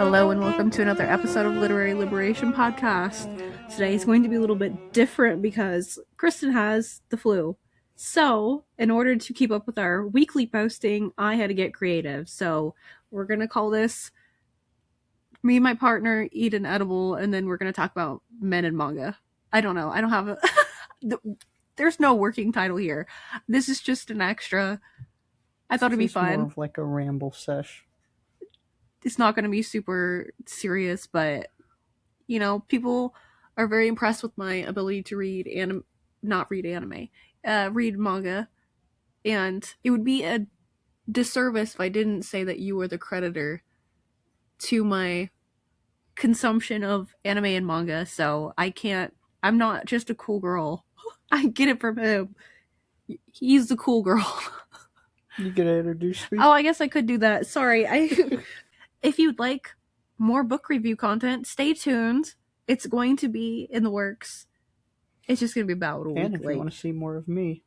Hello and welcome to another episode of Literary Liberation Podcast. Today is going to be a little bit different because Kristen has the flu. So, in order to keep up with our weekly posting, I had to get creative. So, we're going to call this Me and My Partner Eat an Edible, and then we're going to talk about men and manga. I don't know. I don't have a... There's no working title here. This is just an extra. I thought it'd be fun. More of like a ramble sesh. It's not going to be super serious, but you know, people are very impressed with my ability to read read manga, and it would be a disservice if I didn't say that you were the creditor to my consumption of anime and manga. So I'm not just a cool girl. I get it from him. He's the cool girl. You could introduce me. Oh, I guess I could do that. Sorry. If you'd like more book review content, stay tuned. It's going to be in the works. It's just going to be about a week and if you want to see more of me,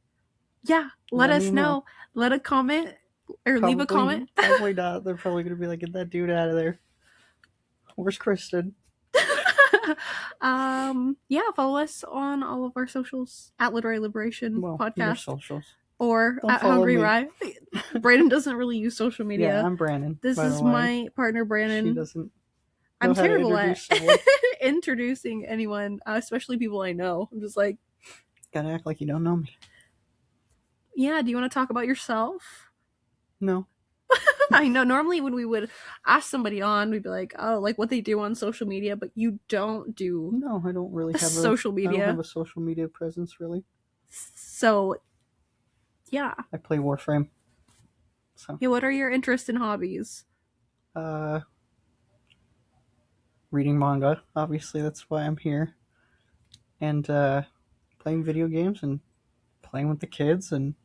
yeah, let us know. Let a comment or leave a comment. Probably not. They're probably going to be like, get that dude out of there. Where's Kristen? Yeah, follow us on all of our socials at Literary Liberation Podcast. Your socials. Or at Hungry Rye. Brandon doesn't really use social media. Yeah, I'm Brandon. This is my partner, Brandon. She doesn't. I'm terrible at introducing anyone, especially people I know. I'm just like, gotta act like you don't know me. Yeah, do you want to talk about yourself? No. I know. Normally, when we would ask somebody on, we'd be like, "Oh, like what they do on social media," but you don't do. No, I don't really have social media. I don't have a social media presence, really. So. Yeah. I play Warframe. So. Yeah, what are your interests and hobbies? Reading manga. Obviously, that's why I'm here. And playing video games and playing with the kids and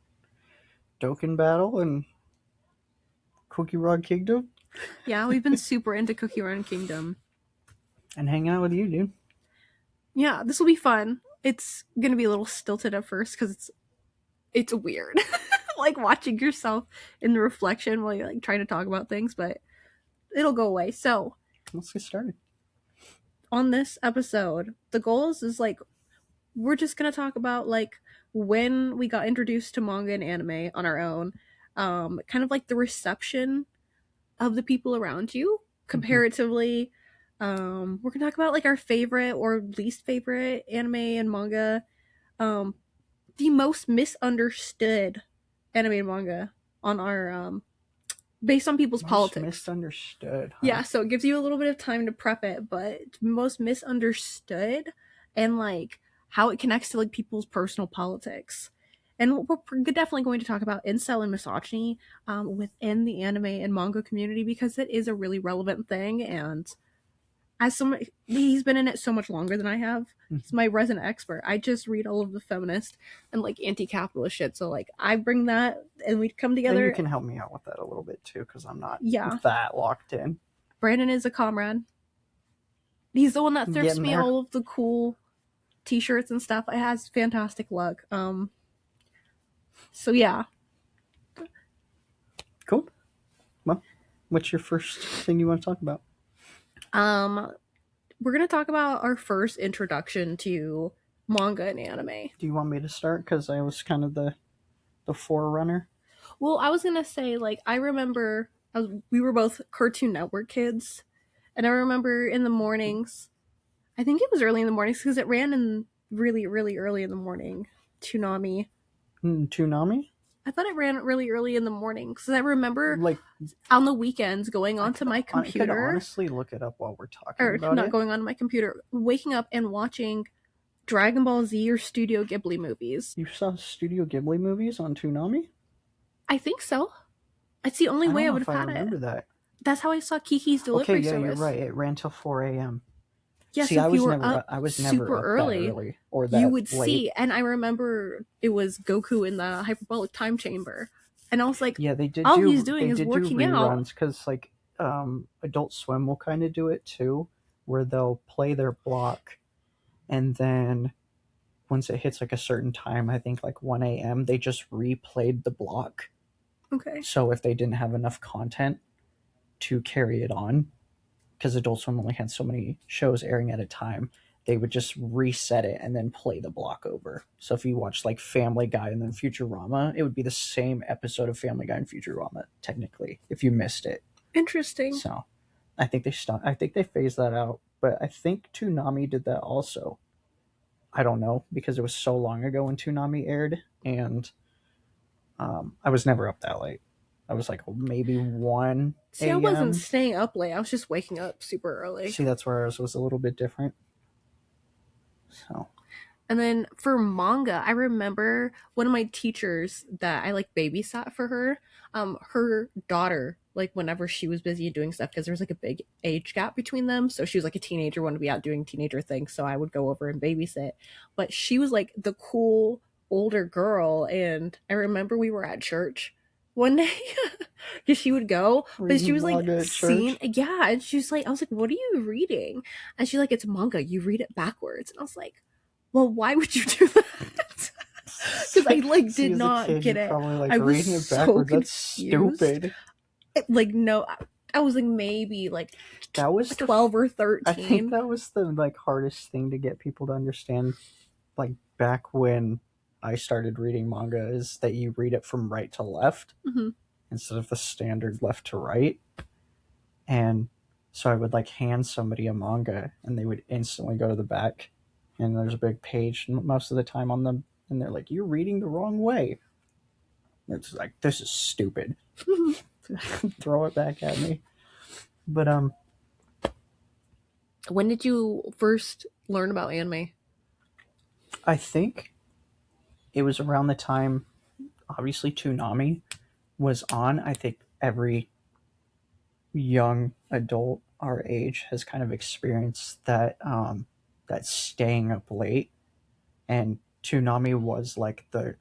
Dokkan Battle and Cookie Run Kingdom. Yeah, we've been super into Cookie Run Kingdom. And hanging out with you, dude. Yeah, this will be fun. It's going to be a little stilted at first because it's weird. Like watching yourself in the reflection while you're like trying to talk about things, but it'll go away. So let's get started. On this episode, the goal is like we're just gonna talk about like when we got introduced to manga and anime on our own, kind of like the reception of the people around you comparatively. We're gonna talk about like our favorite or least favorite anime and manga, the most misunderstood anime and manga on our based on people's politics. Misunderstood. Huh? Yeah, so it gives you a little bit of time to prep it, but most misunderstood and like how it connects to like people's personal politics. And we're definitely going to talk about incel and misogyny within the anime and manga community because it is a really relevant thing. And as somebody, he's been in it so much longer than I have. He's my resident expert. I just read all of the feminist and like anti-capitalist shit. So like I bring that and we come together. And you can help me out with that a little bit too because I'm not that locked in. Brandon is a comrade. He's the one that thrifts me all of the cool t-shirts and stuff. It has fantastic luck. So yeah. Cool. Well, what's your first thing you want to talk about? We're going to talk about our first introduction to manga and anime. Do you want me to start? Because I was kind of the forerunner. Well, I was going to say, like, I remember we were both Cartoon Network kids. And I remember in the mornings, I think it was early in the mornings because it ran in really, really early in the morning. Toonami. Toonami? I thought it ran really early in the morning because I remember like on the weekends going onto my computer. I could honestly look it up while we're talking about not going on my computer, waking up and watching Dragon Ball Z or Studio Ghibli movies. You saw Studio Ghibli movies on Toonami? I think so. It's the only way I would have had it. I remember that. That's how I saw Kiki's Delivery Service. You're right. It ran till 4 a.m. Yes, see, I was never super up early or that you would late. See, and I remember it was Goku in the hyperbolic time chamber, and I was like, yeah, they did. All he's doing is working out. Because like Adult Swim will kind of do it too, where they'll play their block, and then once it hits like a certain time, I think like 1 a.m., they just replayed the block. Okay. So if they didn't have enough content to carry it on, because Adult Swim only had so many shows airing at a time, they would just reset it and then play the block over. So if you watched like Family Guy and then Futurama, it would be the same episode of Family Guy and Futurama technically if you missed it. Interesting. So I think they stopped. I think they phased that out, but I think Toonami did that also. I don't know because it was so long ago when Toonami aired, and I was never up that late. I was like maybe 1 See, I wasn't a.m. staying up late. I was just waking up super early. See, that's where ours was a little bit different. So And then for manga, I remember one of my teachers that I like babysat for her daughter, like whenever she was busy doing stuff, because there was like a big age gap between them. So she was like a teenager, wanted to be out doing teenager things. So I would go over and babysit. But she was like the cool older girl. And I remember we were at church one day because she would go, but she reading was like manga at seeing, church. yeah. And she's like, I was like, what are you reading? And she's like, it's manga. You read it backwards. And I was like, well, why would you do that? Because I like See, did as a not kid, you get it. probably like I was reading it so backwards. That's confused. stupid. Like no, I was like maybe like That was 12 or I think 13. that was the like hardest thing to get people to understand. Like back when I started reading manga, is that you read it from right to left Mhm. instead of the standard left to right. And so I would like hand somebody a manga, and they would instantly go to the back, and there's a big page most of the time on them, and they're like, "You're reading the wrong way." It's like, this is stupid. Throw it back at me. But When did you first learn about anime? I think it was around the time, obviously, Toonami was on. I think every young adult our age has kind of experienced that staying up late, and Toonami was like the,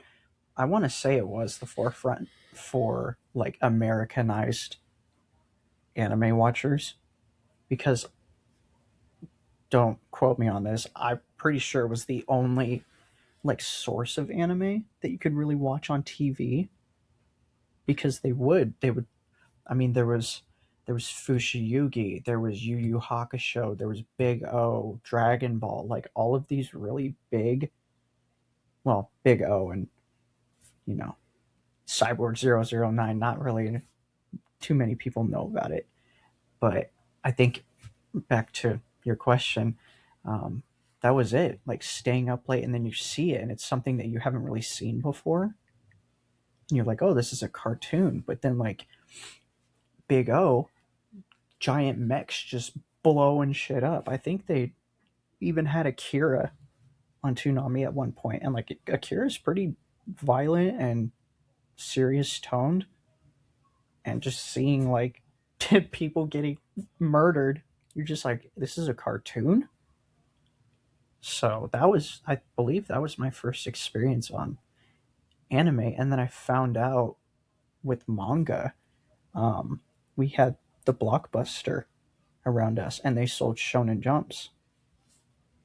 I want to say it was the forefront for like Americanized anime watchers, because don't quote me on this, I'm pretty sure it was the only like source of anime that you could really watch on TV, because they would, I mean, there was Fushiyugi, there was Yu Yu Hakusho, there was Big O, Dragon Ball, like all of these really big, well, Big O and, you know, Cyborg 009, not really too many people know about it. But I think, back to your question, um, that was it. Like staying up late, and then you see it, and it's something that you haven't really seen before. And you're like, oh, this is a cartoon. But then, like, Big O, giant mechs just blowing shit up. I think they even had Akira on Toonami at one point, and like Akira's pretty violent and serious toned, and just seeing like people getting murdered, you're just like, this is a cartoon. So that was, I believe, that was my first experience on anime, and then I found out with manga. Um, we had the Blockbuster around us, and they sold Shonen Jumps,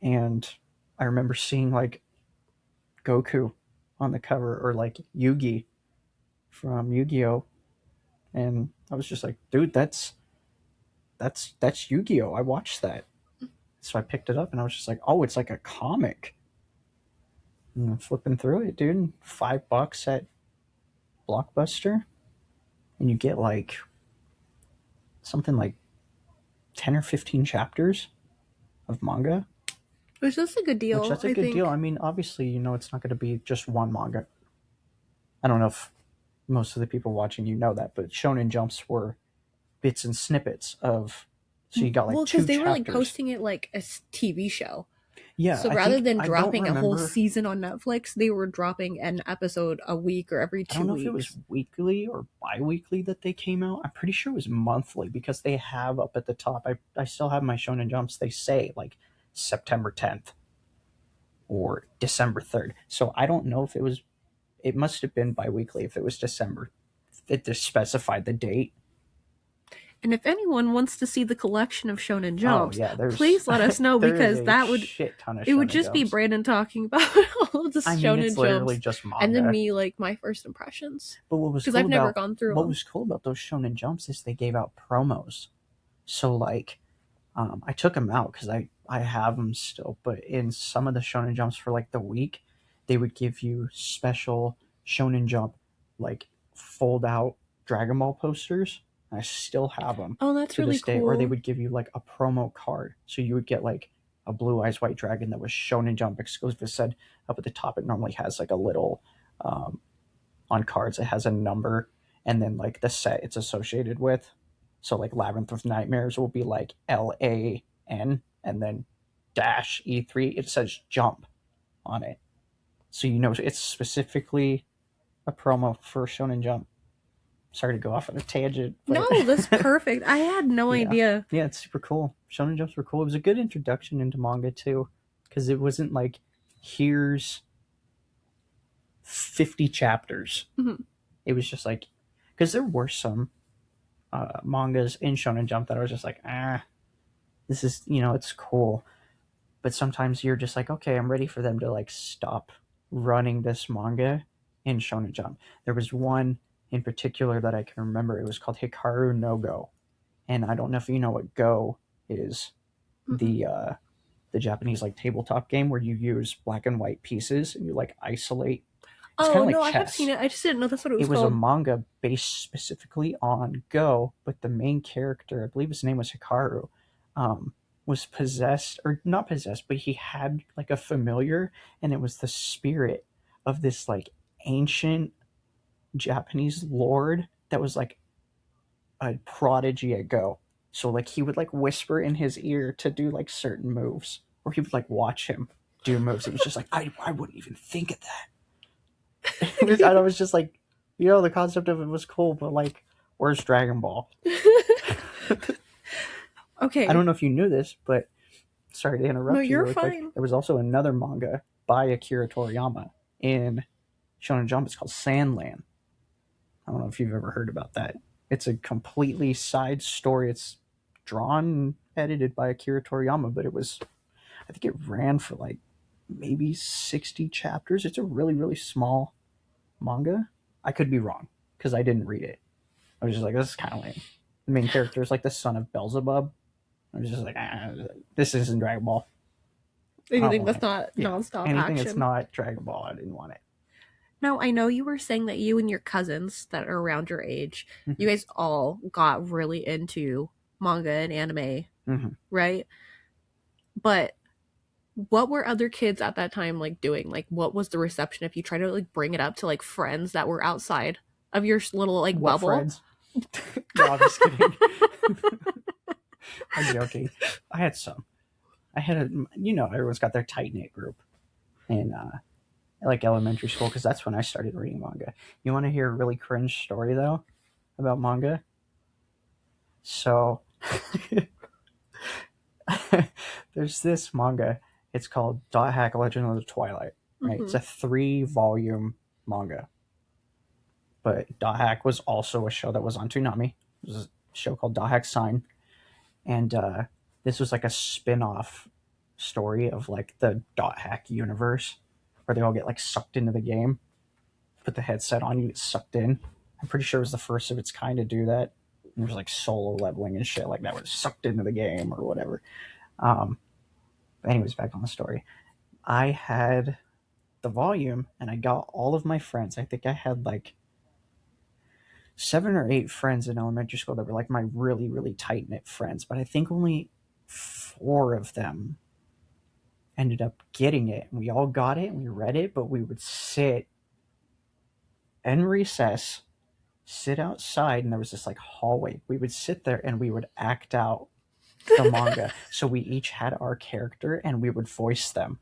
and I remember seeing like Goku on the cover, or like Yugi from Yu-Gi-Oh, and I was just like, dude, that's Yu-Gi-Oh. I watched that, so I picked it up, and I was just like, oh, it's like a comic. And I'm flipping through it, dude. $5 at Blockbuster, and you get like something like 10 or 15 chapters of manga, Which is a good which deal, that's a I good deal. think. I mean, obviously, it's not going to be just one manga. I don't know if most of the people watching know that, but Shonen Jumps were bits and snippets of. So you got like Well, because two they were like chapters. posting it like a TV show. Yeah, So I rather think than I don't dropping a whole remember. season on Netflix, they were dropping an episode a week or every I two don't know if it was weeks. weekly or bi-weekly that they came out. I'm pretty sure it was monthly, because they have up at the top. I still have my Shonen Jumps. They say like September 10th or December 3rd. So I don't know if it was. It must have been bi-weekly if it was December. It just specified the date. And if anyone wants to see the collection of Shonen Oh Jumps, yeah, there's please let us know there is because a that would shit ton of it would Shonen just be Jumps. Brandon talking about all the I mean, it's Shonen literally Jumps, just and then manga. me like my first impressions But because I've never gone through them. those Shonen Jumps is they gave out promos. So like I took them out because I have them still, but in some of the Shonen Jumps for like the week, they would give you special Shonen Jump like fold out Dragon Ball posters. I still have them Oh, that's to really this day. Or they cool. would give you like a promo card, so you would get like a Blue Eyes White Dragon that was Shonen Jump exclusive. It said up at the top, it normally has like a little um, on cards. It has a number and then like the set it's associated with. So like Labyrinth of Nightmares will be like LAN and then dash E3. It says jump on it. So you know it's specifically a promo for Shonen Jump. Sorry to go off on a tangent, but No, that's perfect. I had no yeah. idea. Yeah, it's super cool. Shonen Jumps were cool. It was a good introduction into manga too. Because it wasn't like here's 50 chapters. Mhm. It was just like because there were some mangas in Shonen Jump that I was just like, this is it's cool, but sometimes you're just like, okay, I'm ready for them to like stop running this manga in Shonen Jump. There was one in particular that I can remember. It was called Hikaru no Go, and I don't know if you know what Go is. Mm-mm. The Japanese like tabletop game where you use black and white pieces and you like isolate. It's kind Oh of like no, I have seen chess. it. I just didn't know that's what it It was was a called. manga based specifically on Go, but the main character, I believe his name was Hikaru, um, was possessed, or not possessed, but he had like a familiar, and it was the spirit of this like ancient Japanese lord that was like a prodigy at Go. So like he would like whisper in his ear to do like certain moves, or he would like watch him do moves. It was just like I wouldn't even think of that. I was just like, the concept of it was cool, but like, where's Dragon Ball? I Okay. don't know if you knew this, but sorry to No, interrupt you you're really quick. fine. There was also another manga by Akira Toriyama in Shonen Jump. It's called Sandland. I don't know if you've ever heard about that. It's a completely side story. It's drawn and edited by Akira Toriyama, but I think it ran for like maybe 60 chapters. It's a really, really small manga. I could be wrong because I didn't read it. I was just like, this is kind of lame. The main character is like the son of Beelzebub. I was just like, this isn't Dragon Ball. I don't Anything want that's it. not Yeah, nonstop anything that's action. not Dragon Ball, I didn't want it. Now, I know you were saying that you and your cousins that are around your age, you Mm-hmm. guys all got really into manga and anime, Mm-hmm. right? But what were other kids at that time like doing? Like, what was the reception if you try to like bring it up to like friends that were outside of your little like What bubble? friends? No, I'm just kidding. I'm joking. I had some. I had everyone's got their tight knit group in like elementary school because that's when I started reading manga. You want to hear a really cringe story though about manga? So there's this manga. It's called Dot Hack Legend of the Twilight. Right? It's Mm-hmm. a 3-volume manga. But Dot Hack was also a show that was on Toonami. It was a show called Dot Hack Sign, and this was like a spin-off story of like the Dot Hack universe, where they all get like sucked into the game. Put the headset on, you get sucked in. I'm pretty sure it was the first of its kind to do that. And there's like solo leveling and shit like that, was sucked into the game or whatever. Um, anyways, back on the story. I had the volume, and I got all of my friends. I think I had like 7 or 8 friends in elementary school that were like my really, really tight knit friends, but I think only 4 of them ended up getting it. And we all got it and we read it, but we would sit in recess, sit outside, and there was this like hallway. We would sit there and we would act out the manga. So we each had our character and we would voice them.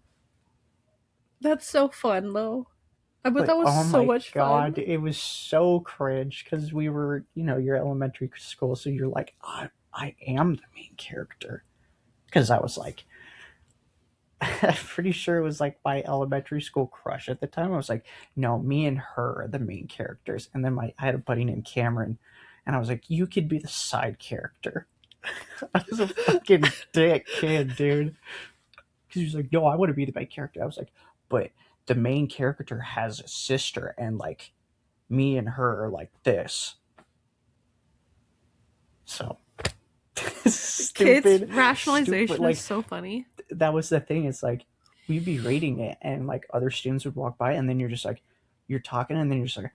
That's so fun, though. I bet But that was oh so my much god, fun. it was so cringe because we were, you're elementary school, so you're like, I am the main character. Because I was like, I'm pretty sure it was like my elementary school crush at the time. I was like, no, me and her are the main characters. And then I had a buddy named Cameron, and I was like, you could be the side character. I was a fucking dick kid, dude. Because he was like, no, I want to be the main character. I was like, but the main character has a sister, and like me and her are like this. So Kids Stupid. rationalization is Like so funny. that was the thing. It's like we'd be reading it, and like other students would walk by, and then you're just like, you're talking, and then you're just like,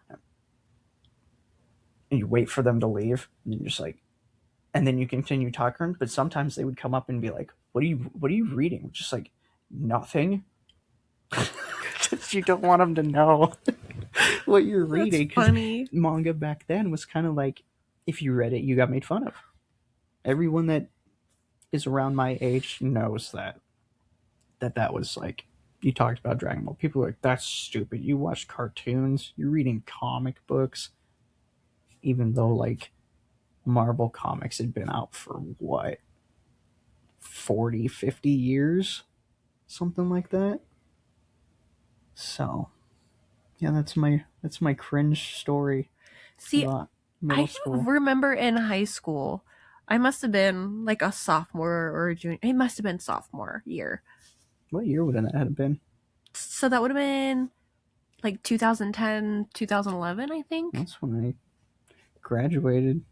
and you wait for them to leave, and you're just like, and then you continue talking. But sometimes they would come up and be like, what are you reading?" Just like, "Nothing." You don't want them to know what you're That's reading, because funny. manga back then was kind of like, if you read it, you got made fun of. Everyone that is around my age knows that was like, you talked about Dragon Ball. People are like, "That's stupid. You watch cartoons. You're reading comic books." Even though like Marvel comics had been out for what, 40, 50 years, something like that. So yeah, that's my cringe story See, about middle I school. remember in high school, I must have been like a sophomore or a junior. It must have been sophomore year. What year would that have been? So that would have been like 2010, 2011, I think. That's when I graduated.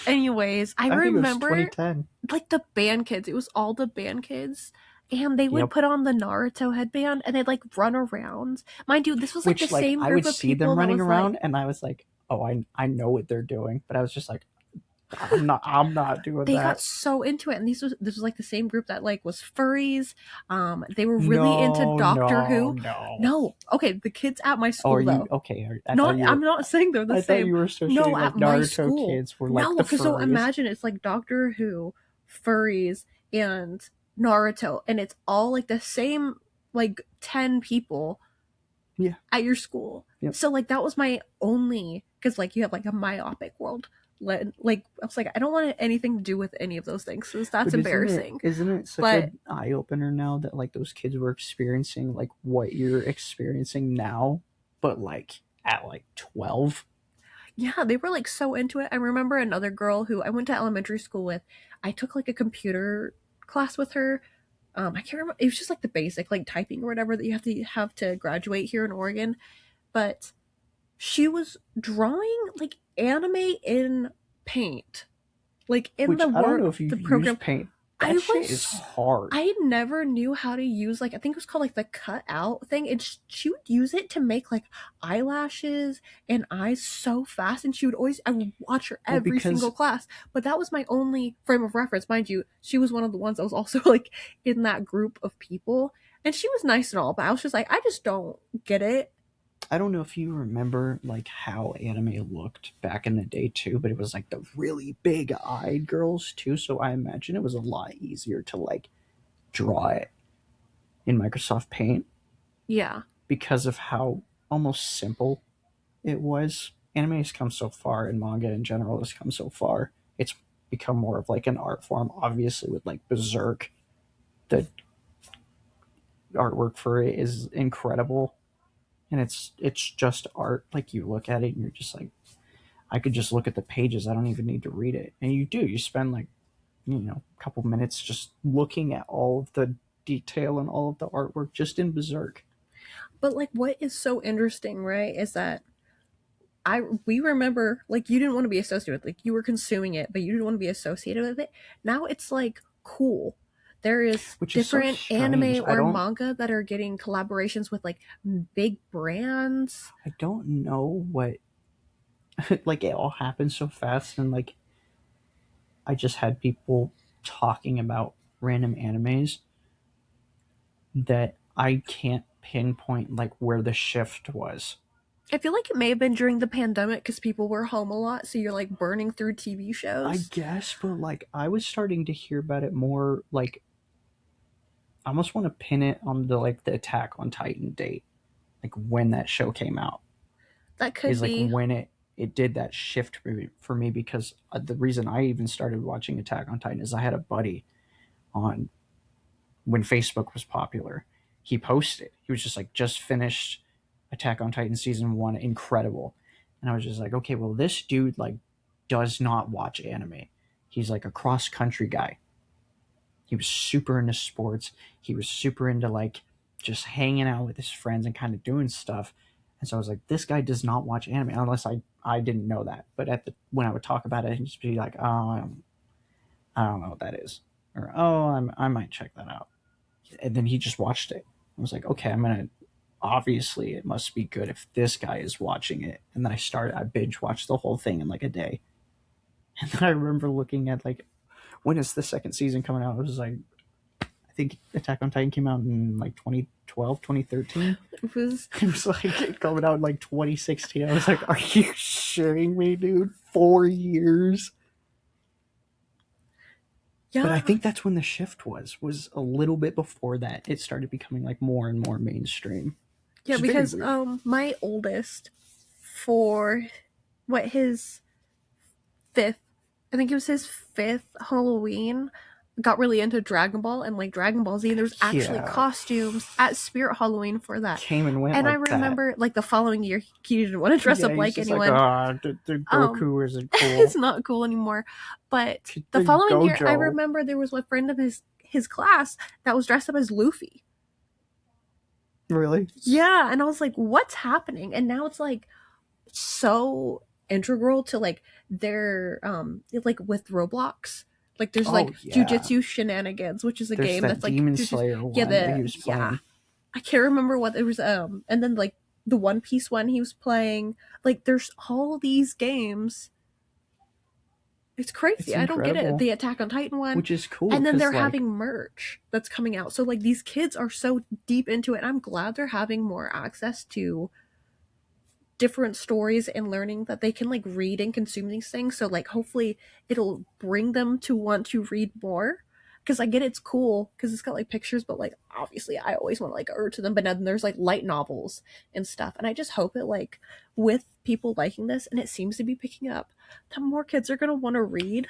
Anyways, I I think it was remember 2010. like the band kids. It was all the band kids. And they would Yep. put on the Naruto headband and they'd like run around. Mind you, this was like the Which like same I group would of see them people that running was like, around, and I was like, "Oh, I know what they're doing," but I was just like, I'm not doing they got that. so into it. And this was like the same group that like was furries. They were really into No, Doctor no, Who. no. No, okay, the kids at my Oh, are school you though. okay? Not, I'm not saying they're the I thought same. you were No, associating at like my Naruto school. kids were like No, the because so furries. imagine it's like Doctor Who, furries, and Naruto, and it's all like the same like 10 people Yeah. at your school. Yep. So like that was my only, because like you have like a myopic world. Like I was like, I don't want anything to do with any of those things, so that's But embarrassing. isn't it such But a eye opener now that like those kids were experiencing like what you're experiencing now, but like at like 12? yeah, they were like so into it. I remember another girl who I went to elementary school with. I took like a computer class with her. I can't remember. It was just like the basic, like typing or whatever that you have to graduate here in Oregon. But she was drawing like anime in paint, like in Which the I don't know word if the you've program. used paint. I That shit is was hard. I never knew how to use like I think it was called like the cut out thing. And she would use it to make like eyelashes and eyes so fast, and she would always I would watch her Well, every single because class. But that was my only frame of reference, mind you. She was one of the ones that was also like in that group of people, and she was nice and all, but I was just like I just don't get it. I don't know if you remember like how anime looked back in the day too, but it was like the really big eyed girls too. So I imagine it was a lot easier to like draw it in Microsoft Paint Yeah. because of how almost simple it was. Anime has come so far, and manga in general has come so far. It's become more of like an art form, obviously, with like Berserk. The artwork for it is incredible, and it's just art. Like you look at it, and you're just like, I could just look at the pages. I don't even need to read it. And you do. You spend like, a couple minutes just looking at all of the detail and all of the artwork just in Berserk. But like what is so interesting, right, is that I we remember like you didn't want to be associated with like you were consuming it, but you didn't want to be associated with it. Now it's like cool. There is Which is so different anime strange. or manga that are getting collaborations with like big brands. I don't know what like it all happened so fast, and like I just had people talking about random animes that I can't pinpoint like where the shift was. I feel like it may have been during the pandemic because people were home a lot, so you're like burning through TV I shows. guess, but like I was starting to hear about it more like I almost want to pin it on the Attack on Titan date, like when that show came out. That could Is like be. when it did that shift for me because the reason I even started watching Attack on Titan is I had a buddy on when Facebook was popular. He posted. He was just like, just finished Attack on Titan season 1, incredible. And I was just like, okay, well, this dude like does not watch anime. He's like a cross country guy. He was super into sports. He was super into like just hanging out with his friends and kind of doing stuff. And so I was like, this guy does not watch anime unless I didn't know that. But when I would talk about it, he'd just be like, oh, I don't know what that is. Or, oh, I might check that out. And then he just watched it. I was like, okay, obviously it must be good if this guy is watching it. And then I binge watched the whole thing in like a day. And then I remember looking at like, when is the second season coming out? It was like, I think Attack on Titan came out in like 2012, 2013. It was It was like coming out in like 2016. I was like, are you shitting me, dude? 4 years. But I yeah. think that's when the shift was a little bit before that. It started becoming like more and more mainstream, Yeah, which is very because weird. my oldest for what his fifth, I think it was his fifth Halloween, got really into Dragon Ball and like Dragon Ball Z. And there was actually Yeah, costumes at Spirit Halloween for that. came and went And I like that. remember like the following year he didn't want to dress Yeah, up he's like just like, anyone. the Um Goku isn't it's cool. not cool anymore. But the The following year I Gojo. remember there was a friend of his class that was dressed up as Luffy. Really? Yeah, and I was like, what's happening? And now it's like so integral to like their like with Roblox. Like there's Oh like yeah. Jujutsu Shenanigans, which is a There's game that that's like Demon jujutsu. Slayer Yeah, one that he the was yeah. playing. I can't remember what there was and then like the One Piece one he was playing. Like there's all these games. It's It's crazy. I don't get it. incredible. The Attack on Titan one. Which is cool And then because they're like, having merch that's coming out. So like these kids are so deep into it. And I'm glad they're having more access to different stories and learning that they can like read and consume these things. So like hopefully it'll bring them to want to read more. Because I get it's cool because it's got like pictures, but like obviously I always want to like to them. But then there's like light novels and stuff, and I just hope it like with people liking this, and it seems to be picking up, that more kids are gonna want to read,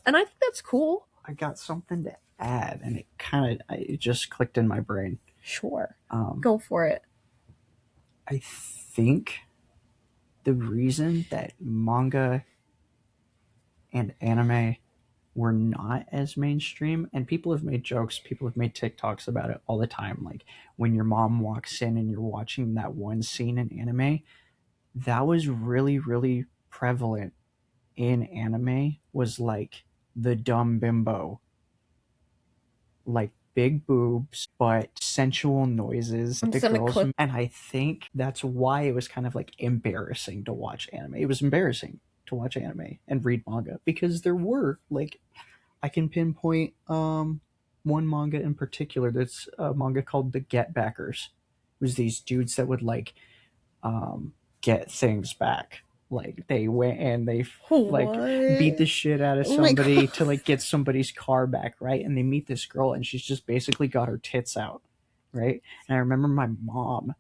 and I think that's cool. I got something to add, and it just clicked in my brain. Sure, Um, go for it. I think the reason that manga and anime were not as mainstream, and people have made jokes, people have made TikToks about it all the time. Like when your mom walks in and you're watching that one scene in anime, that was really, really prevalent in anime, was like the dumb bimbo, like big boobs, but sensual noises I'm that the just gonna girls. clip. And I think that's why it was kind of like embarrassing to watch anime. It was embarrassing to watch anime and read manga because there were like, I can pinpoint one manga in particular. That's a manga called The Get Backers. It was these dudes that would like get things back. Like they went and they like beat What? the shit out of Oh my somebody god. to like get somebody's car back, right? And they meet this girl and she's just basically got her tits out, right? And I remember my mom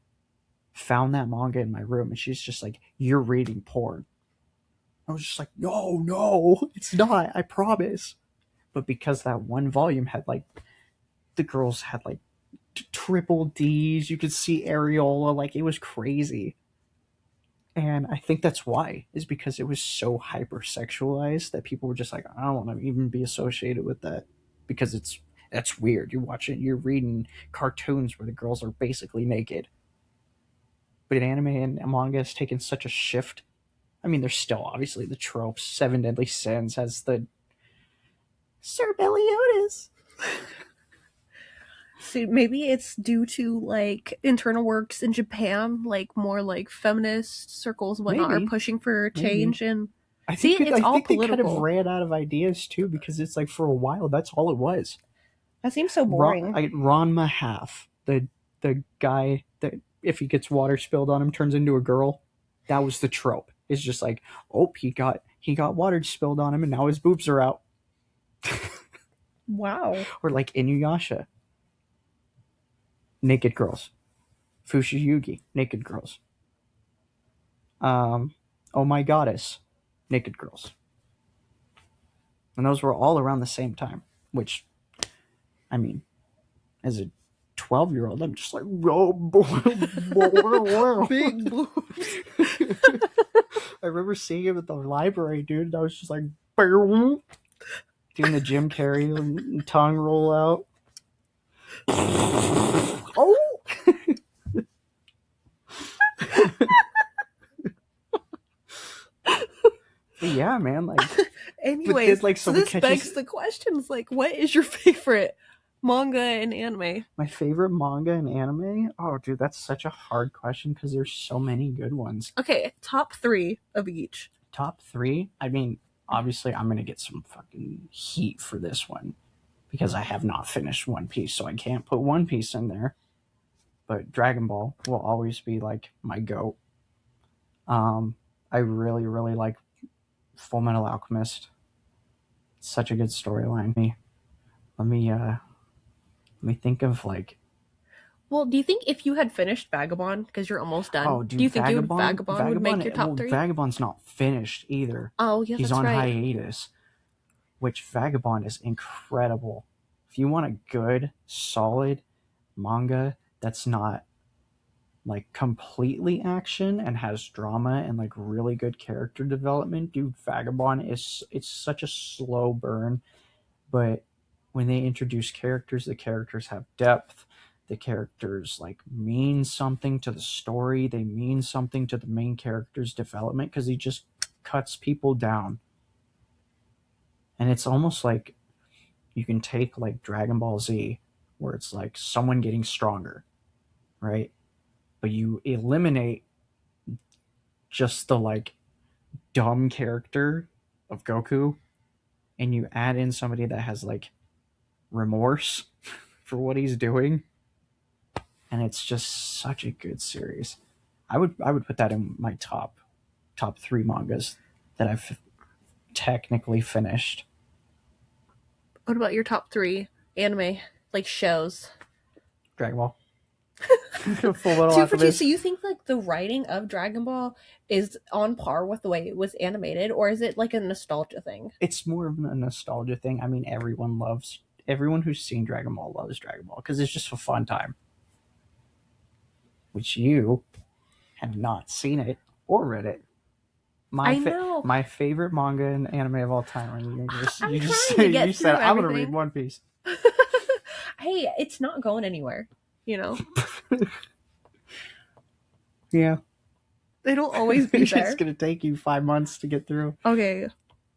found that manga in my room and she's just like, "You're reading porn." I was just like, "No, no, it's not. I promise." But because that one volume had like, the girls had like triple D's, you could see areola, like it was crazy. And I think that's why, is because it was so hypersexualized that people were just like, I don't want to even be associated with that because that's weird. You're watching, you're reading cartoons where the girls are basically naked. But in anime and manga has taken such a shift. I mean, there's still obviously the tropes. Seven Deadly Sins has the Sir Meliodas. So maybe it's due to like internal works in Japan, like more like feminist circles and whatnot are Maybe, pushing for maybe. change. And see, it's I all think they kind of political. ran out of ideas too because it's like for a while that's all it was. That seems so boring. Ron Mahaf, the guy that if he gets water spilled on him turns into a girl. That was the trope. It's just like, oh, he got water spilled on him and now his boobs are out. Wow. Or like Inuyasha, naked girls. Fushiyugi, naked girls. Oh my goddess, naked girls. And those were all around the same time. Which, I mean, as a 12-year-old, I'm just like, oh, Big boobs. I remember seeing him at the library, dude, and I was just like, doing the Jim Carrey tongue roll out. Oh! But yeah, man, like, but did Anyways, like so someone this catches begs the questions like, what is your favorite manga and anime? my favorite manga and anime? Oh, dude, that's such a hard question because there's so many good ones. Okay, top 3 of each. Top three? I mean, obviously, I'm gonna get some fucking heat for this one because I have not finished One Piece, so I can't put One Piece in there. But Dragon Ball will always be like my goat. I really, really like Full Metal Alchemist. It's such a good storyline. Let me think of like, Well, do you think if you had finished Vagabond, because you're almost done, oh, do dude, you think you would Vagabond, Vagabond would make your top Well, 3? Vagabond's not finished either. Oh, yeah, He's that's on right. hiatus, which Vagabond is incredible. If you want a good, solid manga that's not like completely action and has drama and like really good character development, dude, Vagabond is it's such a slow burn, but when they introduce characters, the characters have depth. The characters like mean something to the story. They mean something to the main character's development because he just cuts people down. And it's almost like you can take like Dragon Ball Z, where it's like someone getting stronger, right? But you eliminate just the like dumb character of Goku and you add in somebody that has like remorse for what he's doing, and it's just such a good series. I would put that in my top 3 mangas that I've technically finished. What about your top 3 anime, like shows? Dragon Ball. Full Metal 2 for 2. So Alchemist. you think like the writing of Dragon Ball is on par with the way it was animated, or is it like a nostalgia thing? It's more of a nostalgia thing. I mean, everyone who's seen Dragon Ball loves Dragon Ball because it's just a fun time. Which you have not seen it or read it. I know. My favorite manga and anime of all time. And I'm trying to you get said through I'm gonna read everything. One Piece. Hey, it's not going anywhere, you know? Yeah, It'll always be it's there. gonna take you 5 months to get through Okay.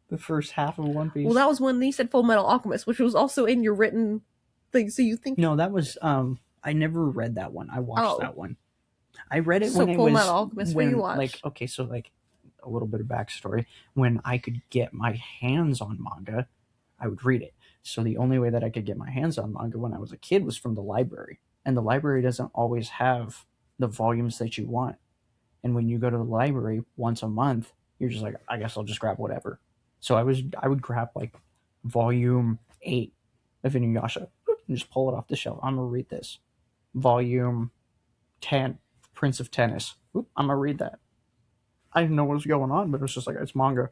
the first half of One Well, Piece. that was when they said Full Metal Alchemist, which was also in your written thing. So you think, No, that was I never read that one. I watched oh, that one. I read it so when it Full was Metal Alchemist, where you when like watched? okay, so like a little bit of backstory. When I could get my hands on manga, I would read it. So the only way that I could get my hands on manga when I was a kid was from the library. And the library doesn't always have the volumes that you want. And when you go to the library once a month, you're just like, I guess I'll just grab whatever. So I would grab like volume 8 of Inuyasha and just pull it off the shelf. I'm gonna read this. Volume 10, Prince of Tennis. I'm gonna read that. I didn't know what was going on, but it was just like it's manga.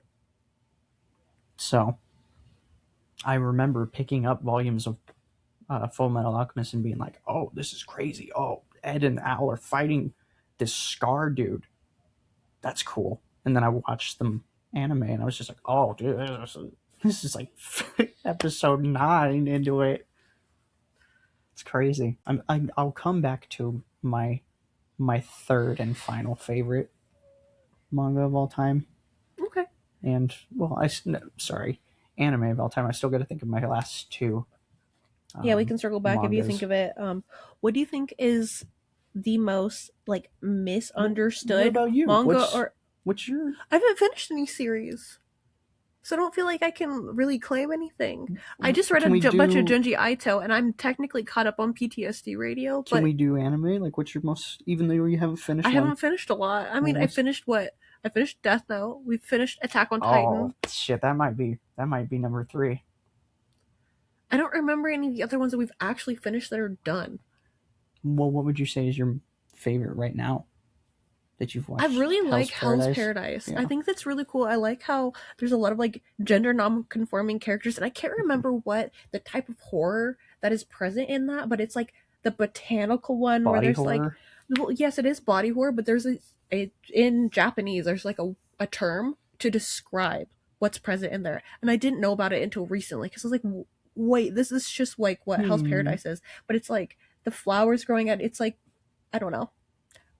So I remember picking up volumes of Full Metal Alchemist and being like, "Oh, this is crazy! Oh, Ed and Al are fighting this Scar dude. That's cool." And then I watched them anime, and I was just like, "Oh, dude, this is like episode 9 into it. It's crazy." I'll come back to my third and final favorite manga of all time, Okay. and well, no, sorry, anime of all time. I still got to think of my last 2 Yeah, we can circle back if you think mangas. of it. What do you think is the most like What misunderstood about you? manga? Or What's your I haven't finished any series, so I don't feel like I can really claim anything. I just read can we a bunch of do Junji Ito, and I'm technically caught up on PTSD Radio, can but we do anime? Like, what's your most? Even though you haven't I finished one, haven't finished a lot. I well, mean, I what's? finished what? I finished Death Note. We finished Attack on Oh Titan. shit, that might be number 3. I don't remember any of the other ones that we've actually finished that are done. Well, what would you say is your favorite right now that you've I watched? really Hell's like Hell's Paradise. Paradise. I Yeah. think that's really cool. I like how there's a lot of like gender non-conforming characters, and I can't remember what the type of horror that is present in that, but it's like the botanical one where Body there's like, horror. well, yes, it is body horror, but there's a in Japanese there's like a term to describe what's present in there, and I didn't know about it until recently because I was like, wait, this is just like what Hell's Hmm. Paradise is, but it's like the flowers growing out. It's like I don't know.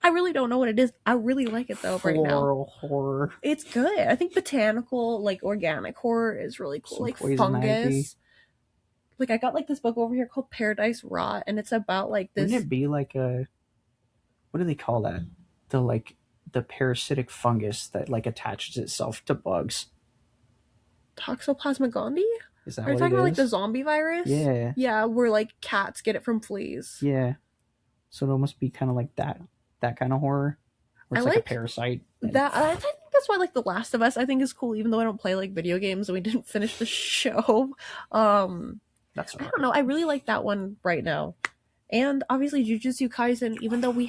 I really don't know what it is. I really like it though right now. Floral horror. It's good. I think botanical, like organic horror is really cool. Some Like poison ivy. fungus. Like I got like this book over here called Paradise Rot, and it's about like Wouldn't this it be like a, what do they call that? The like the parasitic fungus that like attaches itself to bugs. Toxoplasma gondii. Is that Are you what it talking about like the is? zombie virus? Yeah. Yeah, where like cats get it from fleas. Yeah. So it almost be kind of like that kind of horror, where I it's like a like parasite. And that. I think that's why like The Last of Us I think is cool, even though I don't play like video games and we didn't finish the show. that's I all don't right. know. I really like that one right now. And obviously Jujutsu Kaisen, even though I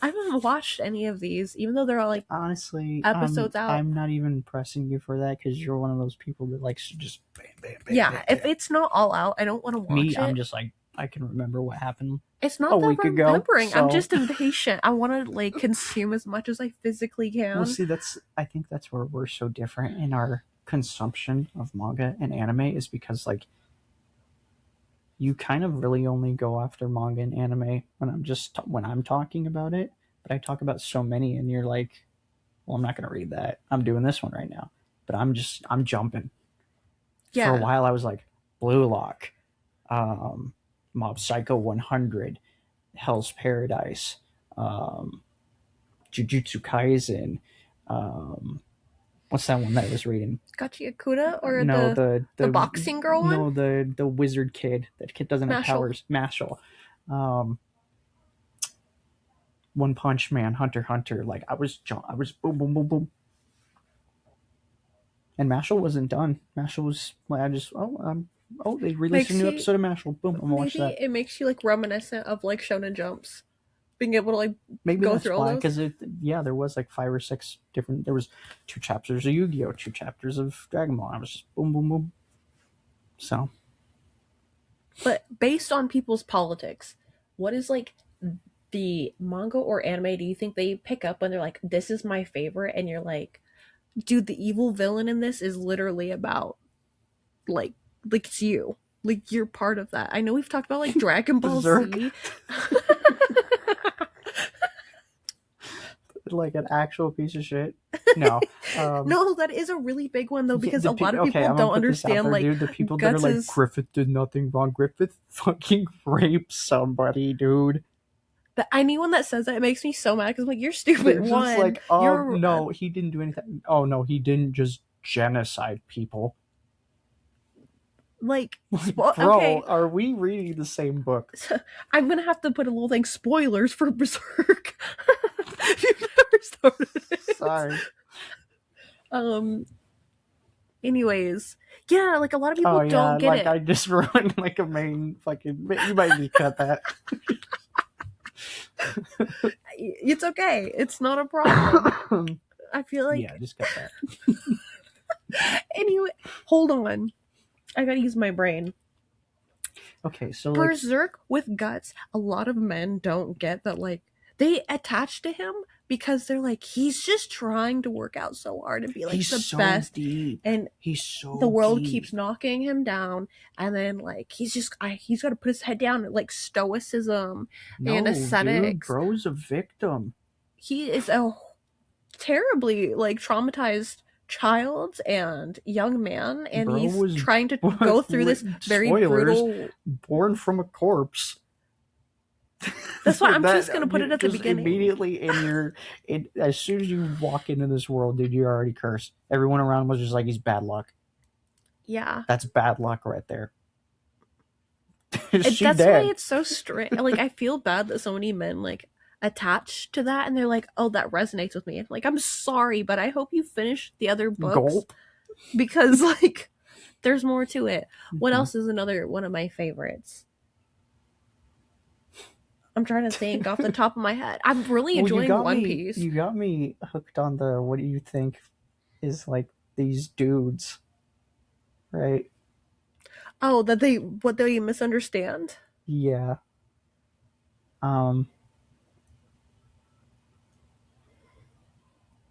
haven't watched any of these, even though they're all like Honestly, episodes out. I'm not even pressing you for that because you're one of those people that likes to just bam, bam, bam, Yeah, bam, if bam. it's not all out, I don't want to Me, watch I'm it. just like I can remember what happened It's a not that week I'm ago. remembering. I'm So, just impatient. I want to like consume as much as I physically well, can. see, I think that's where we're so different in our consumption of manga and anime is because like you kind of really only go after manga and anime when I'm talking about it, but I talk about so many, and you're like, well, I'm not going to read that. I'm doing this one right now, but I'm jumping. For a Yeah, while, I was like Blue Lock, Mob Psycho 100, Hell's Paradise, um, Jujutsu Kaisen. Um, what's that one that I was reading? Gachi Yakuda or No, the boxing girl one. no the wizard kid. That kid doesn't have Mashal. powers. Mashal. Um, One Punch Man, Hunter x Hunter. Like I was boom boom boom boom. And Mashal wasn't done. Mashal was like I just they released a Makes new you episode of Mashal. Boom, I'm gonna watch maybe that. it makes you like reminiscent of like Shonen Jumps, being able to like Maybe go that's through all why, those. because yeah, there was like 5 or 6 different. There was 2 chapters of Yu-Gi-Oh, 2 chapters of Dragon Ball. I was just boom boom boom. So But based on people's politics, what is like the manga or anime do you think they pick up when they're like, this is my favorite? And you're like, dude, the evil villain in this is literally about like, it's you. Like, you're part of that. I know we've talked about like Dragon Ball Berserk, Z. like an actual piece of shit. No, No, that is a really big one though, yeah, because a lot of okay, people I'm gonna don't put this out understand there, like dude. The people that are Guts like is Griffith did nothing wrong. Griffith fucking raped somebody, dude. anyone that says that, it makes me so mad because I'm like, you're stupid. They're just One, like, you're no, he didn't do anything. Oh no, he didn't just genocide people. like, Like, bro, okay, are we reading the same book? I'm gonna have to put a little thing spoilers for Berserk. If you've never started it. Sorry. Um. Anyways, yeah, like a lot of people Oh don't yeah, get like it. I just ruined like a main fucking. You might need to cut that. It's okay. It's not a problem. I feel Yeah, like just cut that. anyway. Hold on, I gotta use my brain. Okay, so like Berserk with Guts, a lot of men don't get that, like, they attach to him because they're like, he's just trying to work out so hard and be like he's the so best. deep. And He's the so world deep. keeps knocking him down. And then, like, he's got to put his head down and, like, stoicism and No, dude, ascetics. bro's a victim. He is a terribly, like, traumatized child and young man. And Bro he's was trying to go through this very spoilers, brutal. born from a corpse. That's why I'm That- just gonna put it at the just beginning. immediately as soon as you walk into this world, dude, you're already cursed. Everyone around was just like, he's bad luck. Yeah. That's bad luck right there. She That's dead. why it's so strange. Like, I feel bad that so many men, like, attach to that and they're like, oh, that resonates with me. Like, I'm sorry, but I hope you finish the other books. Gulp. Because, like, there's more to it. What Mhm. else is another one of my favorites? I'm trying to think off the top of my head. I'm really enjoying One Piece. You got me hooked on the what do you think is like these dudes, right? Oh, what they misunderstand? Yeah.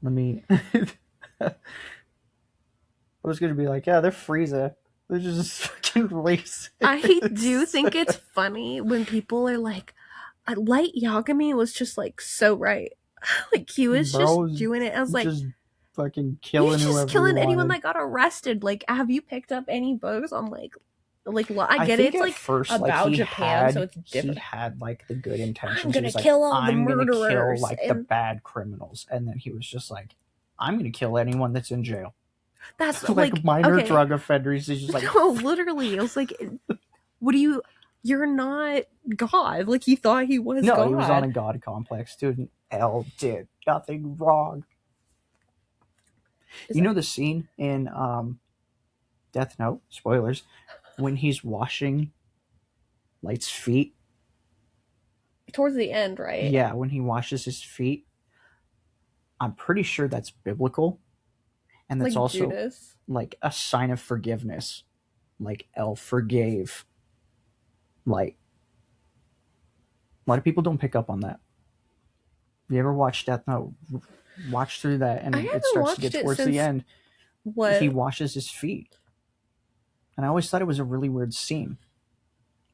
Let me. I was gonna be like, yeah, they're Frieza. They're just fucking racist. I do think it's funny when people are like, Light Yagami was just like so right. Like he was just Bro, doing it as like just fucking he was killing just whoever he killing anyone wanted. that got arrested. Like, have you picked up any books on like I I get it, think it's at like first, like about Japan, so it's he different. had like the good I'm intentions. He gonna was like, kill all the I'm gonna kill murderers, like the and bad criminals, and then he was just like, I'm gonna kill anyone that's in jail, that's like like minor okay. drug offenders. He's just like, No, literally, it was like, what do you? You're not God. Like he thought he was no, he was on God. a god complex, dude. L did nothing wrong. Is You that know the scene in Death Note, spoilers, when he's washing Light's feet? towards the end, right? Yeah, when he washes his feet. I'm pretty sure that's biblical. And that's Like also Judas. like a sign of forgiveness. Like El forgave. Like a lot of people don't pick up on that. If you ever watch Death Note, watch through that I and it haven't starts to get watched it towards the since end. He what? washes his feet. And I always thought it was a really weird scene.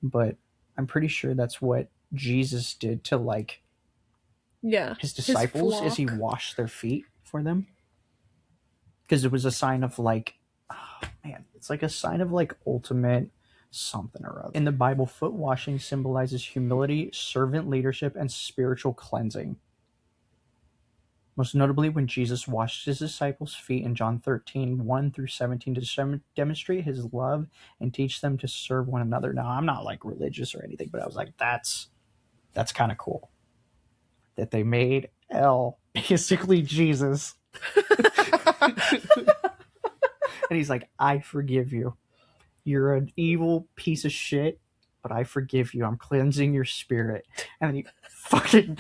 But I'm pretty sure that's what Jesus did to like Yeah, his his disciples is he flock. washed their feet for them. Because it was a sign of like, oh man, it's like a sign of like ultimate something or other. In the Bible, foot washing symbolizes humility, servant leadership, and spiritual cleansing. Most notably, when Jesus washed his disciples' feet in John 13:1-17 to demonstrate his love and teach them to serve one another. Now, I'm not like religious or anything, but I was like, that's kind of cool that they made L basically Jesus. And he's like, I forgive you. You're an evil piece of shit, but I forgive you. I'm cleansing your spirit. And then he fucking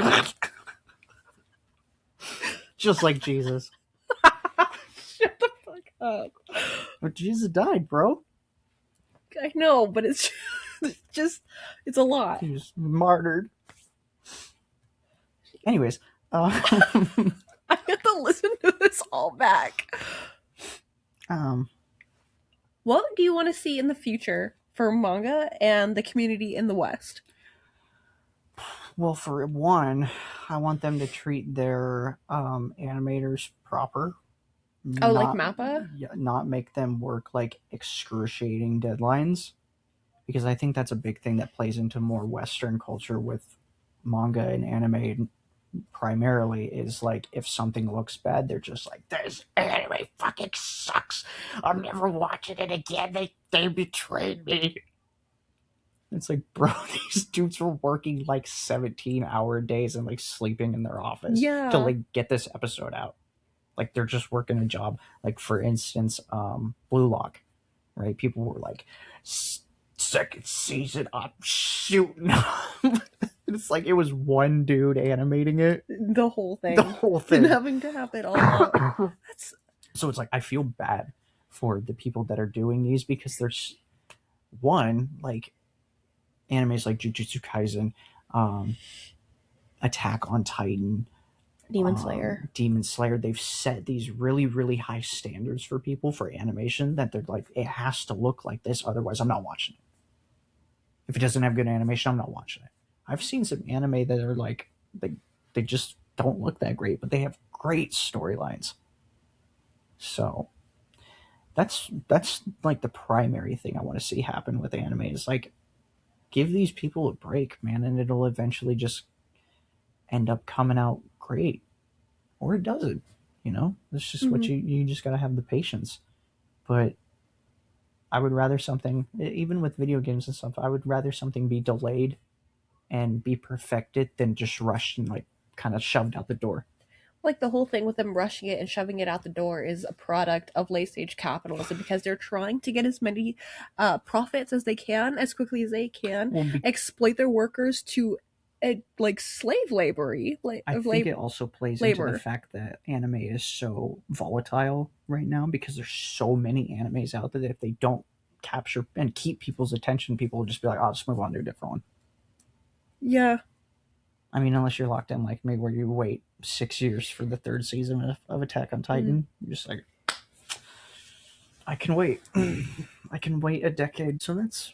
just like Jesus. Shut the fuck up. But Jesus died, bro. I know, but it's just it's a lot. He was martyred. Anyways, I have to listen to this all back. um, What do you want to see in the future for manga and the community in the West? well, for one, I want them to treat their animators proper. Oh, like Not, Mappa? not make them work like excruciating deadlines, because I think that's a big thing that plays into more Western culture with manga and anime primarily is like if something looks bad, they're just like, this anime fucking sucks. I'm never watching it again. They betrayed me. It's like, bro, these dudes were working like 17-hour days and like sleeping in their office to Yeah. like get this episode out. Like they're just working a job. Like for instance, Blue Lock, right? People were like, second season, I'm shooting. It's like it was one dude animating it, The whole the thing. whole And thing. having to have it all out. That's So it's like I feel bad for the people that are doing these because there's one like animes like Jujutsu Kaisen, Attack on Titan, Demon Slayer. Demon Slayer. They've set these really really high standards for people for animation that they're like it has to look like this, otherwise I'm not watching it. If it doesn't have good animation, I'm not watching it. I've seen some anime that are like they just don't look that great, but they have great storylines. So that's like the primary thing I want to see happen with anime is like give these people a break, man, and it'll eventually just end up coming out great. Or it doesn't. You know? That's just what Mhm. you just gotta have the patience. But I would rather something even with video games and stuff, I would rather something be delayed and be perfected than just rushed and like kind of shoved out the door. Like the whole thing with them rushing it and shoving it out the door is a product of late stage capitalism because they're trying to get as many profits as they can as quickly as they can, Well, exploit their workers to like slave labory, like I of think it also plays into the labor. fact that anime is so volatile right now because there's so many animes out there that if they don't capture and keep people's attention, people will just be like, "I'll just move on to a different one." Yeah. I mean, unless you're locked in like me, where you wait 6 years for the third season of Attack on Titan, you're just like, I can wait. I can wait a decade. So that's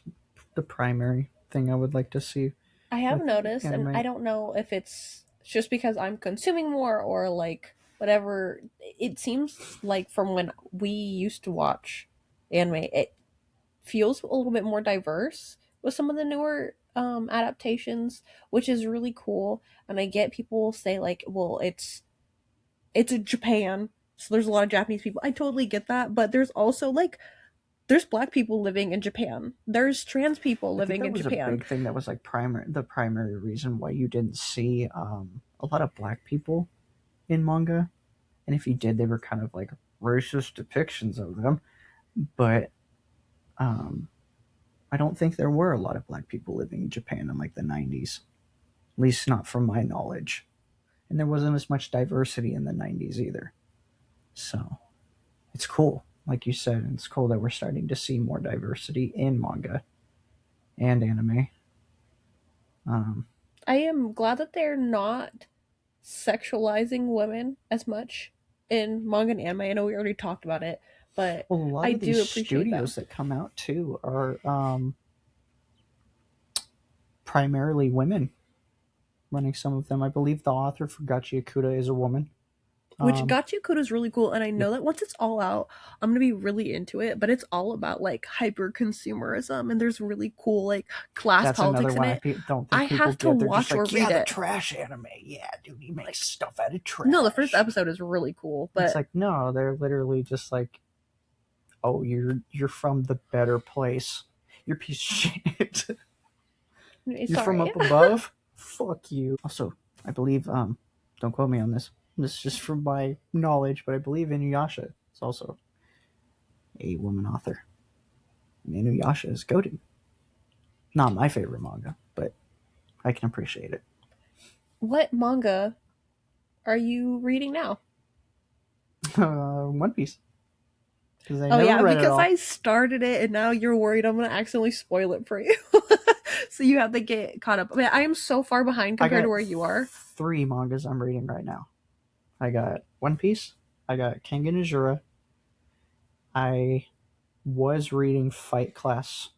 the primary thing I would like to see. I have with noticed, and I anime. don't know if it's just because I'm consuming more or like whatever. It seems like from when we used to watch anime, it feels a little bit more diverse with some of the newer adaptations, which is really cool. And I get people say like, well, it's in Japan, so there's a lot of Japanese people. I totally get that, but there's also like there's black people living in Japan. There's trans people I think living that in was a Japan. big thing that was like the primary reason why you didn't see a lot of black people in manga, and if you did, they were kind of like racist depictions of them. But um, I don't think there were a lot of black people living in Japan in like the 90s, at least not from my knowledge. And there wasn't as much diversity in the 90s either. So it's cool, like you said, and it's cool that we're starting to see more diversity in manga and anime. Um, I am glad that they're not sexualizing women as much in manga and anime. I know we already talked about it, but well, a lot I of these do appreciate them. studios that come out too are primarily women running some of them. I believe the author for Gachi Akuta is a woman. Which Um, Gachi is really cool, and I yep, know that once it's all out, I'm gonna be really into it. But it's all about like hyper consumerism, and there's really cool like class that's another politics in one I it. don't I think people have to get. They're just watch or like, yeah, read the it. trash anime. Yeah, dude, he makes Like, stuff out of no, the first trash. episode is really cool, It's but like, no, they're literally just like, oh, you're from the better place. You're a piece of shit. You're from sorry. up above. Fuck you. Also, I believe don't quote me on this. This is just from my knowledge, but I believe Inuyasha is also a woman author. And Inuyasha is goated. Not my favorite manga, but I can appreciate it. What manga are you reading now? One Piece, because I Oh never yeah, read it because all. I started it and now you're worried I'm gonna accidentally spoil it for you. So you have to get caught up. I mean, I am so far behind I compared to got where you are. three mangas I'm reading right now. I got One Piece. I got Kengan Ajura. I was reading Fight Class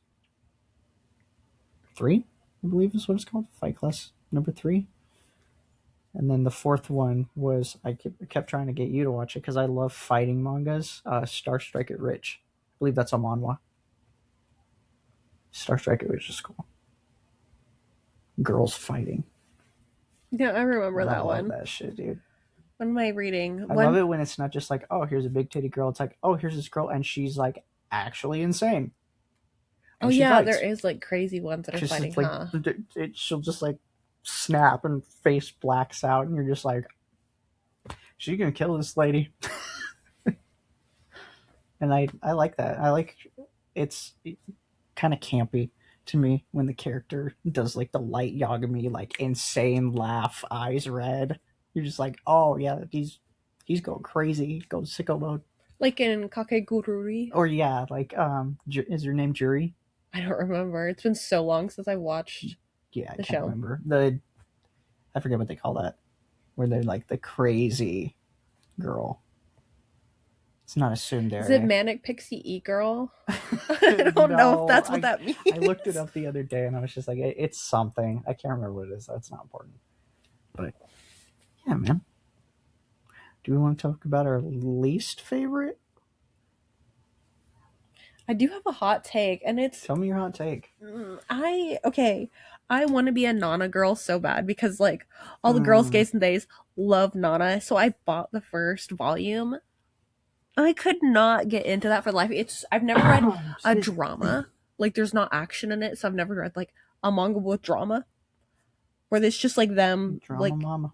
3, I believe is what it's called. Fight Class number 3. And then the fourth one was I kept trying to get you to watch it because I love fighting mangas. Star Strike It Rich. I believe that's a manhwa. Star Strike It Rich is cool. Girls fighting. Yeah, I remember I that love one. that shit, dude. What am I reading? I love One it when it's not just like, oh, here's a big titty girl. It's like, oh, here's this girl and she's like actually insane oh and she yeah, there fights. is like crazy ones that are She's fighting, just like, huh? she'll just like snap and face blacks out, and you're just like, she's gonna kill this lady. And I like that. I like it's kind of campy to me when the character does like the light Yagami like insane laugh, eyes red. You're just like, oh yeah, he's going crazy, going sicko mode. Like in Kakegururi. Or yeah, like is her name Jury? I don't remember. It's been so long since I watched Yeah, I the can't show. remember I forget what they call that, where they're like the crazy girl. It's not a Is it tsundere. Manic Pixie E Girl? I don't know if No, that's what that I looked it means. up the other day and I was just like, it's something. I can't remember what it is. That's not important. But yeah, man. Do we want to talk about our least favorite? I do have a hot take, and it's Tell me your hot take. I okay. I want to be a Nana girl so bad because like all the girls, Mm. gays, and days love Nana. So I bought the first volume. I could not get into that for life. It's I've never read a Excuse me. drama. Like there's not action in it, so I've never read like a manga with drama where it's just like them Drama like mama.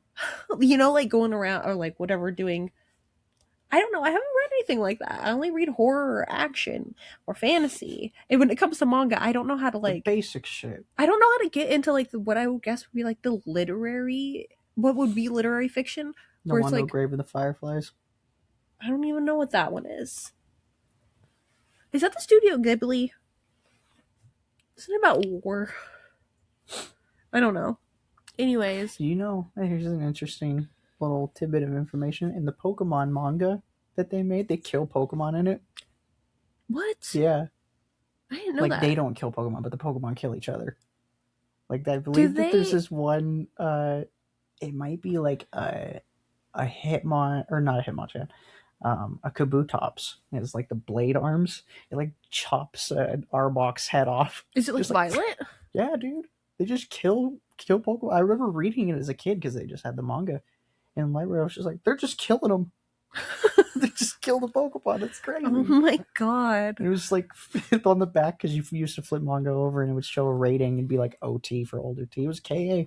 like going around or like whatever doing. I don't know. I haven't read anything like that. I only read horror or action or fantasy. And when it comes to manga, I don't know how to The like basic shit. I don't know how to get into like what I would guess would be like the literary what would be literary fiction No where it's Wonder like Grave of the Fireflies. I don't even know what that one is. Is that the Studio Ghibli? Isn't it about war? I don't know. Anyways, Do you know? Here's an interesting little tidbit of information. In the Pokemon manga that they made, they kill Pokemon in it. what? Yeah. I didn't know Like, they that. don't kill Pokemon, but the Pokemon kill each other. Like I Do believe that there's they? this one. It might be like a hitmon or not a hitmonchan. A kabutops. It's like the blade arms. It like chops an Arbok's head off. Is it like Just like violent? yeah, dude. They just kill Pokemon. I remember reading it as a kid because they just had the manga in the library. I was just like, they're just killing them. They just kill the Pokemon. It's Oh crazy. my god! And it was like on the back because you used to flip manga over and it would show a rating and be like OT for older T. It was KA,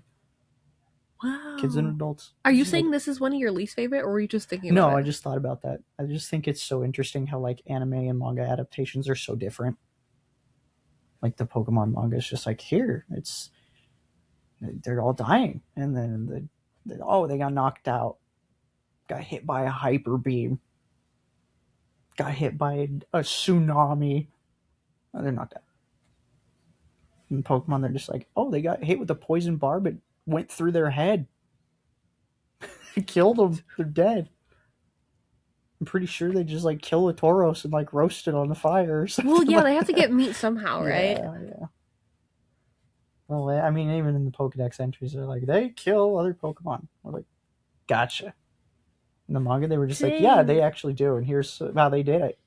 kids and Wow. adults. Are you Just like saying this is one of your least favorite, or were you just thinking about no, I it? just thought about that. I just think it's so interesting how like anime and manga adaptations are so different. Like the Pokemon manga is just like here, it's they're all dying, and then oh they got knocked out, got hit by a hyper beam, got hit by a tsunami. Oh, they're not dead. In Pokemon, they're just like, oh, they got hit with a poison barb. It went through their head. It killed them. They're dead. I'm pretty sure they just like kill a Tauros and like roast it on the fire or Well, something yeah, they like have to that. get meat somehow, right? Yeah, yeah. Well, I mean, even in the Pokedex entries, they're like, they kill other Pokemon. We're like, gotcha. In the manga, they were just like, yeah, they Dang. actually do, and here's how they did it.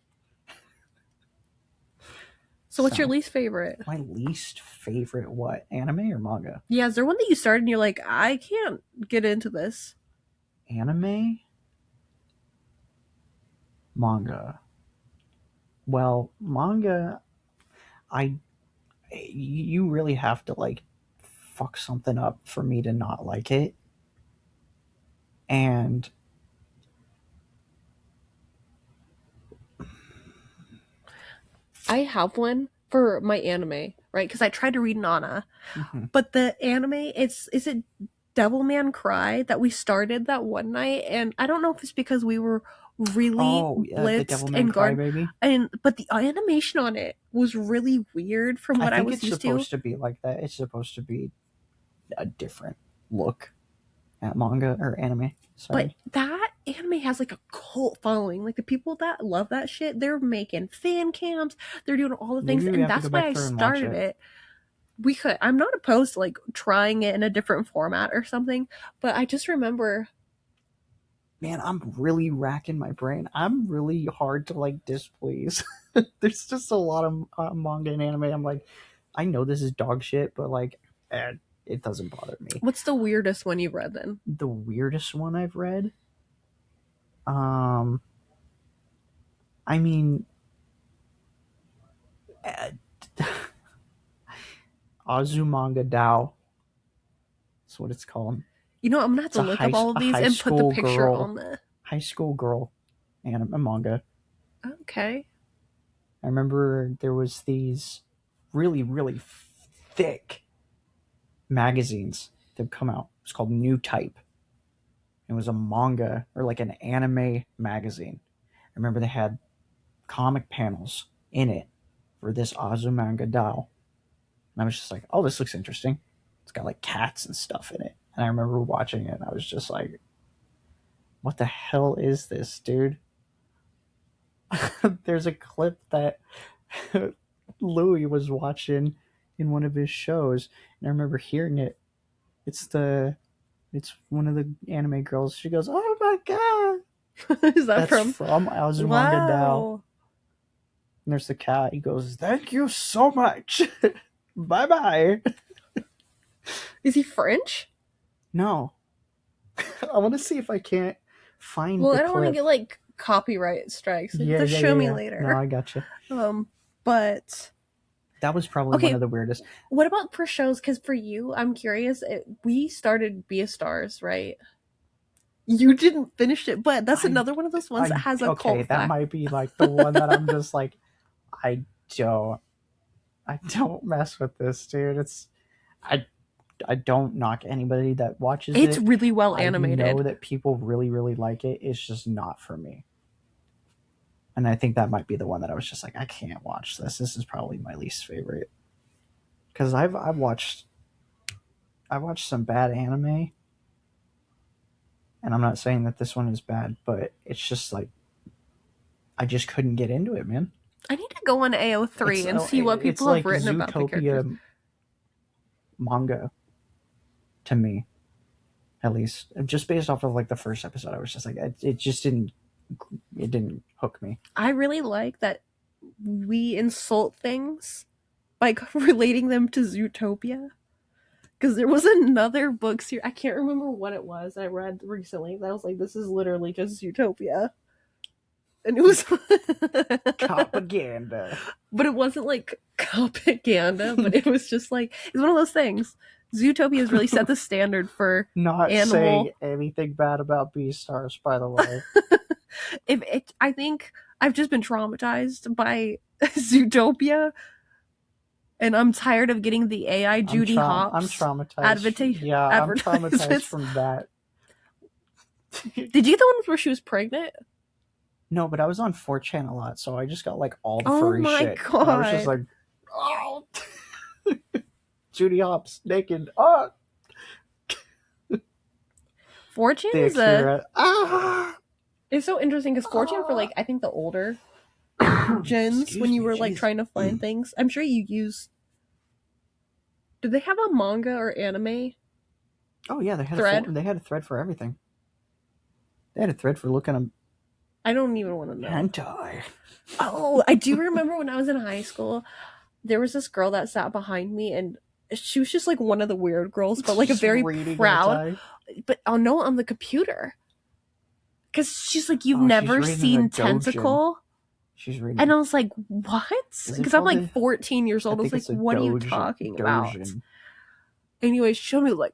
So, what's your So, least favorite? my least favorite, what, anime or manga? Yeah, is there one that you started and you're like, I can't get into this? Anime, manga. Well, manga, I you really have to like fuck something up for me to not like it. And I have one for my anime, right? Because I tried to read Nana, mhm. but the anime, it's is it Devilman Cry that we started that one night, and I don't know if it's because we were really Oh, the blitzed Devilman and gone, Crybaby. and but the animation on it was really weird from I what I think was it's used to. supposed to be like that. It's supposed to be a different look at manga or anime. But Sorry. that anime has like a cult following. Like the people that love that shit, they're making fan cams, they're doing all the things, Maybe we and have to go that's why back I through and watch started it. it. We could. I'm not opposed to like trying it in a different format or something, but I just remember. Man, I'm really racking my brain. I'm really hard to like displease. There's just a lot of manga and anime. I'm like, I know this is dog shit, but like, it doesn't bother me. What's the weirdest one you've read then? The weirdest one I've read, um, I mean, uh, Azumanga Dao. That's what it's called. You know, I'm gonna have It's to look up all of a these high and put the school picture girl, on the. anime manga. Okay. I remember there was these really thick magazines that come out. It's called New Type. It was a manga or like an anime magazine. I remember they had comic panels in it for this Azumanga Dao. And I was just like, oh, this looks interesting. It's got like cats and stuff in it. And I remember watching it and I was just like, what the hell is this, dude? There's a clip that Louis was watching in one of his shows, and I remember hearing it. It's the it's one of the anime girls. She goes, "Oh my god!" Is that That's from? from Azumanga Dao. Wow. And there's the cat. He goes, "Thank you so much. Bye bye." Is he French? No, I want to see if I can't find Well, the I don't want to clip. get like copyright strikes. Like, Yeah, just yeah, show yeah, me yeah. No, later. I got you. Um, but That was probably one okay, of the weirdest. what about for shows? Because for you, I'm curious. We started Be a Stars, right? You didn't finish it, but that's I, another one of those ones that has a okay, cult that fact. might be like the one that I'm just like, I don't, I don't mess with this, dude. I, I don't knock anybody that watches It's it. really well I know animated. that people really like it. It's just not for me. And I think that might be the one that I was just like, I can't watch this. This is probably my least favorite because I've watched some bad anime, and I'm not saying that this one is bad, but it's just like I just couldn't get into it, man. I need to go on AO3 and see what It's people have like written about the characters. Zootopia manga to me, at least. Just based off of like the first episode, I was just like, it just didn't hook me. I really like that we insult things by relating them to Zootopia. Because there was another book series, I can't remember what it was, I read recently that I was like, this is literally just Zootopia. And it was. Propaganda. But it wasn't like propaganda, but it was just like, it's one of those things. Zootopia has really set the standard for Not saying animal. anything bad about Beastars, by the way. I think I've just been traumatized by Zootopia, and I'm tired of getting the AI Judy I'm Hopps traumatized. Yeah, I'm traumatized from that. Did you get the ones where she was pregnant? No, but I was on 4chan a lot, so I just got like all the Oh furry my shit. god! And I was just like, oh, Judy Hopps naked. Oh, 4chan the is Akira. it's so interesting because 4chan for like I think the older gens Excuse when you me, were like jeez. trying to find things. I'm sure you use. Did they have a manga or anime Oh yeah, they had thread? they had a thread for everything. They had a thread for looking at I don't even want to know. hentai. Oh, I do remember when I was in high school, there was this girl that sat behind me, and she was just like one of the weird girls, but like a Just very reading proud. hentai. But I'll know on the computer, because she's like, you've Oh, she's never reading a seen dojin. Tentacle. She's reading. And I was like, what? Because I'm like 14 years old. I was like, what are you talking about? Anyways, she showed me like,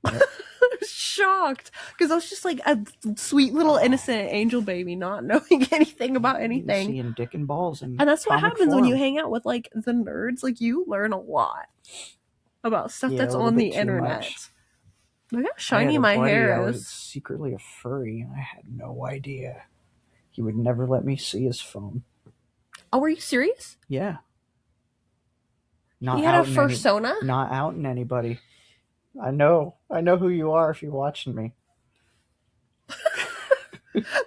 Yep. I was shocked because I was just like a sweet little innocent angel baby, not knowing anything about anything. Seeing dick and balls and that's what happens when you hang out with like the nerds. Like you learn a lot about stuff that's on the internet. Look how shiny my hair is. Was secretly a furry, and I had no idea. He would never let me see his phone. Oh, are you serious? Yeah. He had a fursona? Not outing anybody. I know who you are if you're watching me.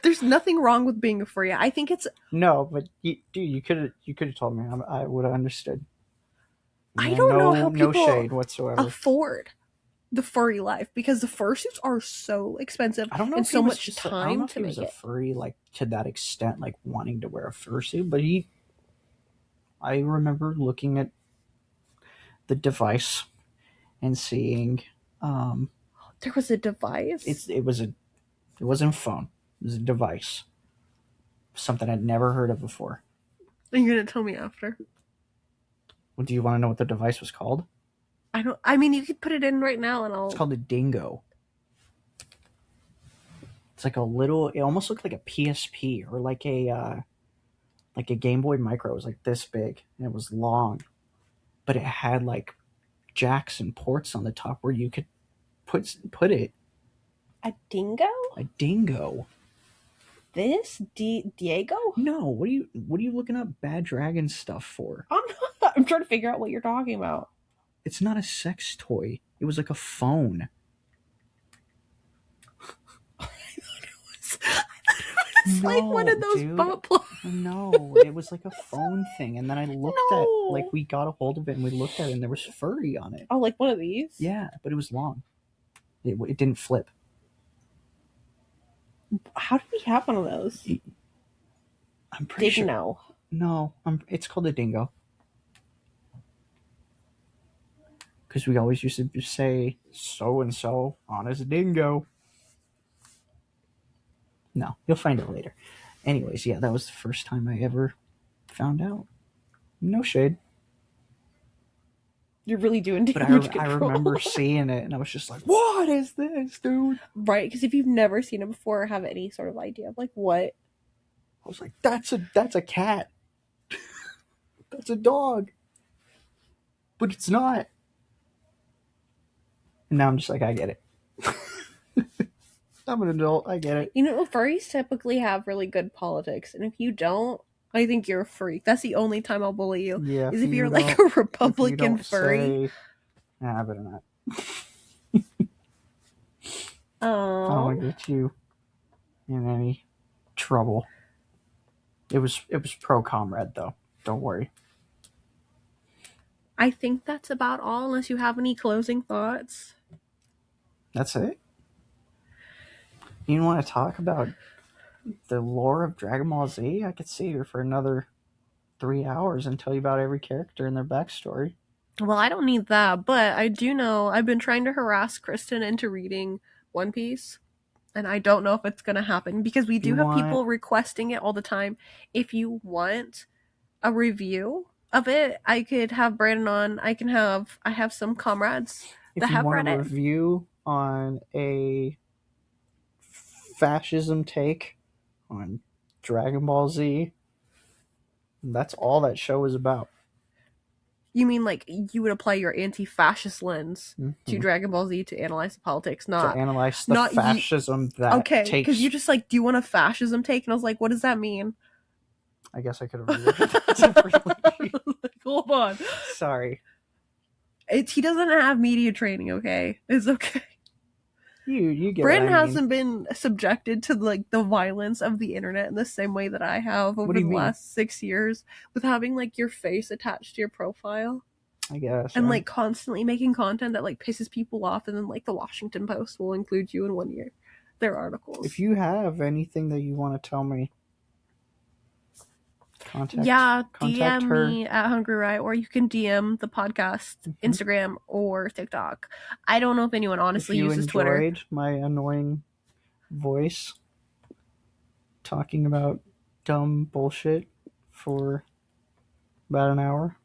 There's nothing wrong with being a furry. I think it's no, but you could have told me. I would have understood. I don't know how people no shade whatsoever afford the furry life because the fursuits are so expensive I don't know and if so he was much just time I don't know if to he make was a it. furry like to that extent, like wanting to wear a fursuit, but I remember looking at the device and seeing There was a device. it wasn't a phone. It was a device. Something I'd never heard of before. Are you gonna tell me after? Well, do you want to know what the device was called? I mean, you could put it in right now, and I'll. It's called a dingo. It's like a little. It almost looked like a PSP or like a Game Boy Micro. It was like this big and it was long, but it had like jacks and ports on the top where you could put it. A dingo? A dingo. This Diego? No, what are you looking up Bad Dragon stuff for? I'm not. I'm trying to figure out what you're talking about. It's not a sex toy. It was like a phone. It's no, like one of those butt plugs. No, it was like a phone thing, and then I looked at like we got a hold of it and we looked at it and there was furry on it. Oh, like one of these? Yeah, but it was long. It didn't flip. How did we have one of those? I'm pretty sure. No. No, it's called a dingo. Because we always used to say so and so on his dingo. No, you'll find it later. Anyways, yeah, that was the first time I ever found out. No shade. You're really doing damage control. I remember seeing it and I was just like, what is this, dude? Right, because if you've never seen it before or have any sort of idea of like what. I was like, that's a cat. That's a dog. But it's not. And now I'm just like, I get it. I'm an adult. I get it. You know, furries typically have really good politics. And if you don't, I think you're a freak. That's the only time I'll bully you. Yeah. Is if you're like a Republican furry. Nah, I better not. Oh. I don't want to get you in any trouble. It was pro comrade though. Don't worry. I think that's about all, unless you have any closing thoughts. That's it. You want to talk about the lore of Dragon Ball Z? I could sit here for another 3 hours and tell you about every character and their backstory. Well, I don't need that, but I do know I've been trying to harass Kristen into reading One Piece, and I don't know if it's going to happen because we If you do have want, people requesting it all the time. If you want a review of it, I could have Brandon on. I have some comrades that if you have want a read it. review on a fascism take on Dragon Ball Z, that's all that show is about. You mean like you would apply your anti-fascist lens to Mm-hmm. Dragon Ball Z to analyze the politics, To not analyze the not you. fascism that Okay, because takes. you just like, do you want a fascism take? And I was like, what does that mean? I guess I could have reworded that differently. Hold on. Sorry. He doesn't have media training, okay? It's okay. You get Brandon what I mean. hasn't been subjected to like the violence of the internet in the same way that I have over do the you mean? last 6 years, with having like your face attached to your profile I guess. and like constantly making content that like pisses people off, and then like the Washington Post will include you in one year their articles. If you have anything that you want to tell me, contact DM her. me at Hungry Right, or you can DM the podcast Instagram or TikTok. I don't know if anyone honestly uses Twitter. If you enjoyed my annoying voice talking about dumb bullshit for about an hour,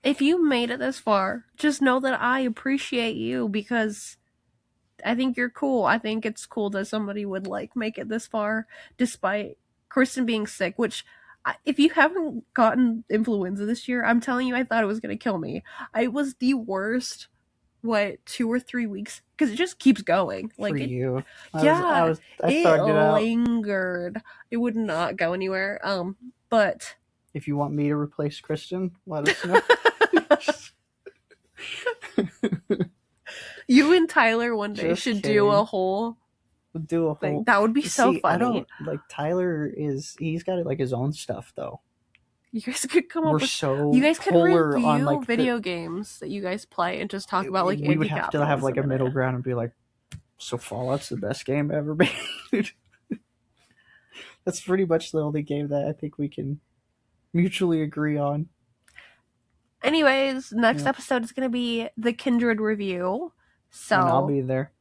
If you made it this far, just know that I appreciate you, because I think you're cool. I think it's cool that somebody would like make it this far despite Kristen being sick, which if you haven't gotten influenza this year, I'm telling you, I thought it was going to kill me. It was the worst, 2 or 3 weeks, because it just keeps going. Like for it, you. I it thugged it out. lingered. It would not go anywhere. But if you want me to replace Kristen, let us know. You and Tyler one day Just should kidding. do a whole do a thing. whole. That would be so See, funny. I don't like Tyler. He's got like his own stuff though. You guys could come up We're with. so You guys could polar review on like video games that you guys play and just talk about like we would have to have like a anti-capitalism in middle it. ground and be like, so Fallout's the best game ever made. That's pretty much the only game that I think we can mutually agree on. Anyways, next episode is going to be the Kindred review. So And I'll be there.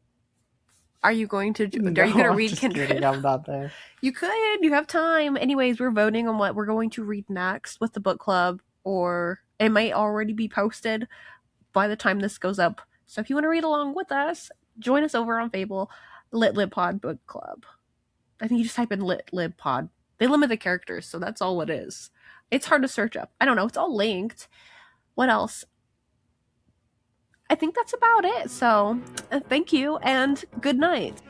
are you going to? No, are you going to I'm read just Kindred? kidding, I'm not there. You could. You have time. Anyways, we're voting on what we're going to read next with the book club, or it might already be posted by the time this goes up. So if you want to read along with us, join us over on Fable, Lit Lib Pod Book Club. I think you just type in Lit Lib Pod. They limit the characters, so that's all it is. It's hard to search up. I don't know. It's all linked. What else? I think that's about it. So thank you and good night.